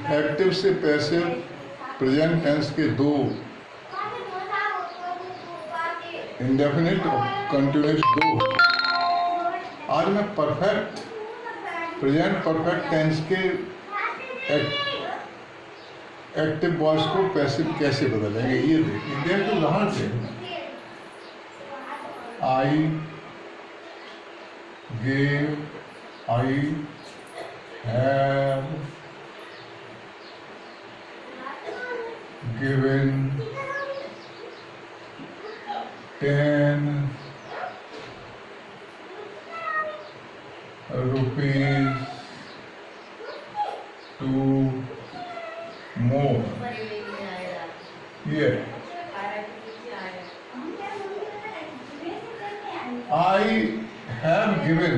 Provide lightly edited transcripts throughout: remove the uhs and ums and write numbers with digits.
Active से passive present tense के दो इंडेफिनिट और कंटिन्यूस दो। आज मैं परफेक्ट प्रेजेंट परफेक्ट टेंस के एक्टिव वॉइस को पैसिव कैसे बदलेंगे ये देखिए। तो उदाहरण से I gave, I have given 10 rupees to more। ये आई हैव गिवन,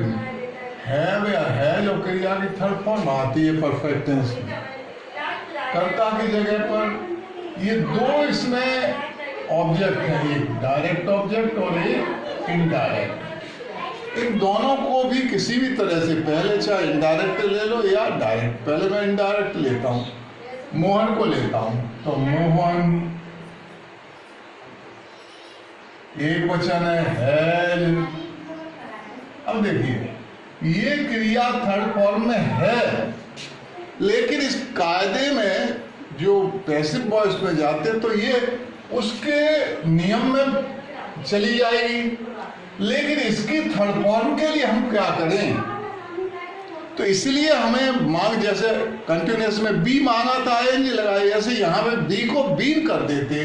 हैव या है जो क्रिया की थर्ड फॉर्म आती है परफेक्ट टेंस में, कर्ता की जगह पर। ये दो इसमें ऑब्जेक्ट हैं, एक डायरेक्ट ऑब्जेक्ट और एक इनडायरेक्ट। इन दोनों को भी किसी भी तरह से पहले चाहे इनडायरेक्ट ले लो या डायरेक्ट, पहले मैं इनडायरेक्ट लेता हूँ, मोहन को लेता हूँ। तो मोहन एक वचन है अब देखिए ये क्रिया थर्ड फॉर्म में है, लेकिन इस कायदे में जो पैसिव वॉइस में जाते तो ये उसके नियम में चली जाएगी, लेकिन इसकी थर्ड फॉर्म के लिए हम क्या करें? तो इसलिए हमें मांग, जैसे कंटिन्यूस में बी मांगा था आईएनजी लगाए, जैसे यहाँ पे बी को बीन कर देते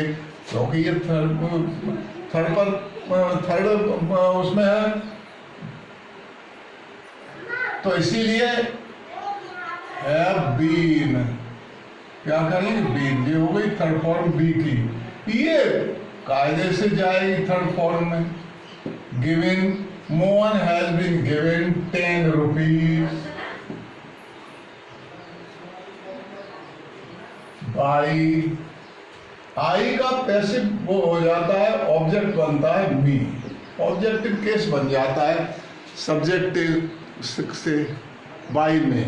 क्योंकि ये थर्ड उसमें है, तो इसीलिए हैव बीन क्या करेंगे? बीन। ये हो गई थर्ड फॉर्म बी की, ये कायदे से जाएगी थर्ड फॉर्म में। Given, Mohan has been given 10 rupees by. I का पैसिव वो हो जाता है, ऑब्जेक्ट बनता है मी, ऑब्जेक्टिव केस बन जाता है सब्जेक्टिव से बाई में।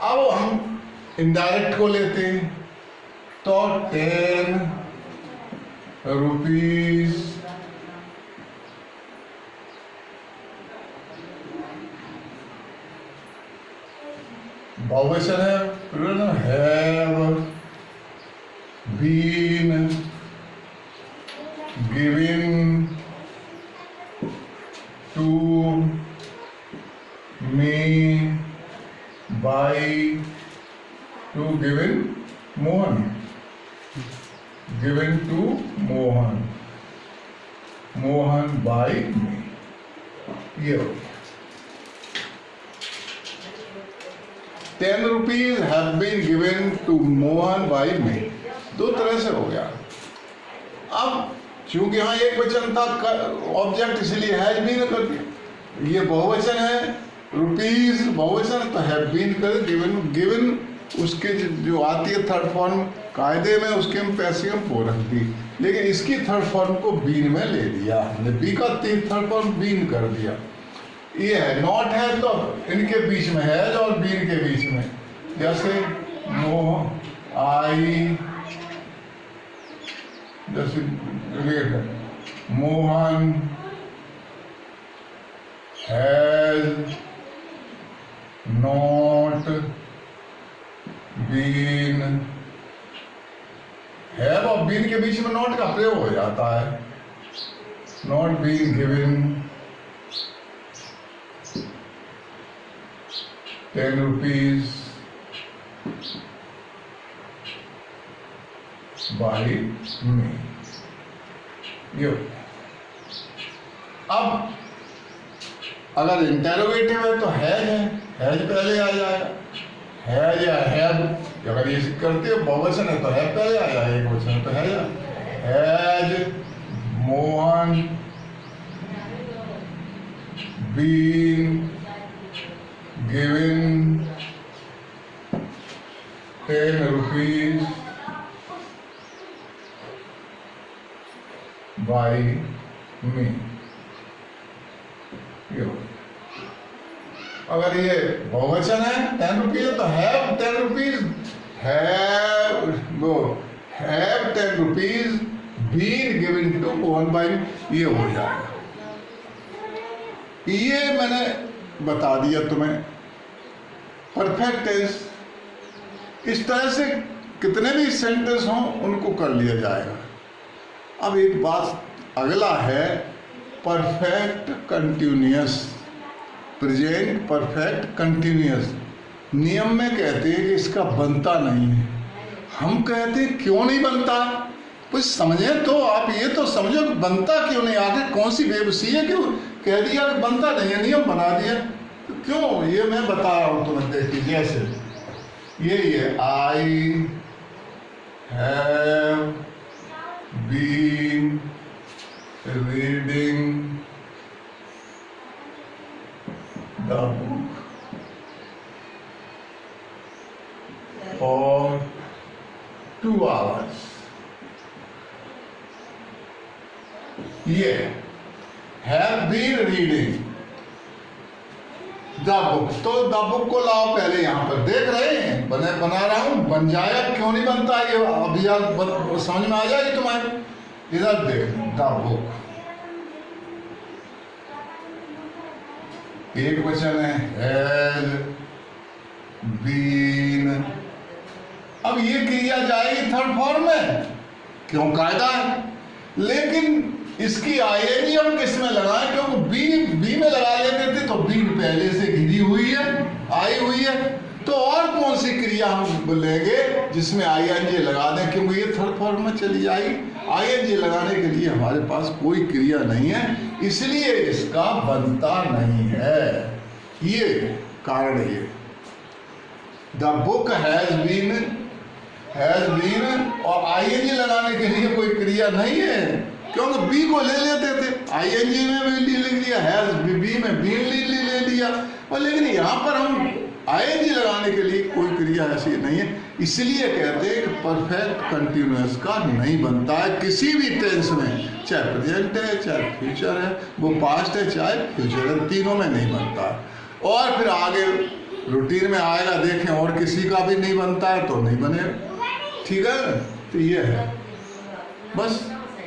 अब हम इनडायरेक्ट को लेते हैं तो 10 रुपीज बहुवचन है, have been given to me by, to given Mohan, given to Mohan, Mohan by me. ये हो गया 10 rupees have been given to Mohan by me, दो तरह से हो गया। अब चूंकि यहाँ एक वचन था ऑब्जेक्ट, इसलिए हैज बीन कर दिया। ये बहुवचन है, रुपीज बहुवचन, तो हैव बीन कर, गिवन, गिवन उसके जो आती है थर्ड फॉर्म कायदे में, उसके हम पैसिव को रख दी, लेकिन इसकी थर्ड फॉर्म को बीन में ले दिया हमने, बी का थर्ड फॉर्म बीन कर दिया। ये है नॉट है तो इनके बीच में है और बीन के बीच में, जैसे आई, जैसे Mohan has not been, have और बीन के बीच में नॉट का प्रयोग हो जाता है, not been given 10 rupees by me. ये अब अगर इंटेरोगेटिव है तो हैज है, हैज पहले आ जाएगा, हैज या हैव, अगर ये करते हो बहुवचन है तो हैव पहले आ जाएगा, एक वचन है तो has Mohan been given 10 rupees by me. अगर ये बहुवचन है 10 रुपीज तो have 10 rupees have 10 rupees been given to Mohan भाई, ये हो जाएगा। ये मैंने बता दिया तुम्हें परफेक्ट टेंस। इस तरह से कितने भी सेंटेंस हों उनको कर लिया जाएगा। अब एक बात अगला है perfect continuous, present perfect continuous. नियम में कहते हैं कि इसका बनता नहीं है। हम कहते हैं क्यों नहीं बनता, कुछ समझे तो आप ये तो समझो बनता क्यों नहीं, आगे कौन सी बेबसी है, क्यों कह दिया कि बनता नहीं है, नियम बना दिया तो क्यों, ये मैं बता रहा हूं तुम्हें। देखिए जैसे यही है, I have been reading the book for 2 hours। ये have been reading the book, तो द बुक को लाओ पहले, यहां पर देख रहे हैं बना रहा हूं, बन जाएगा, क्यों नहीं बनता ये अभी याद समझ में आ जाएगी तुम्हारे। इधर देख द बुक, एक वचन है हैज बीन। अब ये क्रिया जाएगी थर्ड फॉर्म में, क्यों कायदा है, लेकिन इसकी आईएनजी हम किस में लगाएं, क्योंकि बी में लगा लेते थे तो बी पहले से घिरी हुई है, आई हुई है, तो और कौन सी क्रिया हम लेंगे जिसमें आईएनजी लगा दें, क्योंकि ये थर्ड फॉर्म में चली जाएगी। आईएनजी लगाने के लिए हमारे पास कोई क्रिया नहीं है, इसलिए इसका बनता नहीं है, ये कारण है। द बुक हैज बीन और आईएनजी लगाने के लिए कोई क्रिया नहीं है, क्योंकि बी को ले लेते थे, आईएनजी में भी लिख लिया, हैज बी में बीन ले लिया, और लेकिन यहाँ पर हम आईएनजी लगाने के लिए कोई क्रिया ऐसी नहीं है, इसलिए कहते हैं कि परफेक्ट कंटिन्यूअस का नहीं बनता है किसी भी टेंस में, चाहे प्रेजेंट है चाहे फ्यूचर है, वो पास्ट है चाहे फ्यूचर है, तीनों में नहीं बनता। और फिर आगे रूटीन में आएगा, देखें और किसी का भी नहीं बनता है तो नहीं बनेगा, ठीक है। तो ये है बस।